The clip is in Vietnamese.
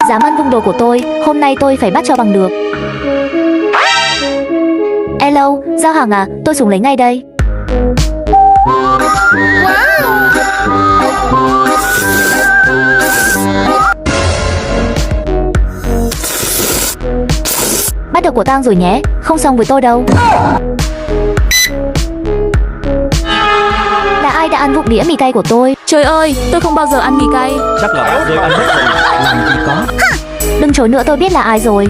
Dám ăn vung đồ của tôi, hôm nay tôi phải bắt cho bằng được. Hello, giao hàng à, tôi xuống lấy ngay đây. Bắt được của tang rồi nhé, không xong với tôi đâu. Là ai đã ăn vụng đĩa mì cay của tôi? Trời ơi, tôi không bao giờ ăn mì cay. Chắc là bạn rơi ăn hết rồi. Làm gì có. Đừng chối nữa, tôi biết là ai rồi.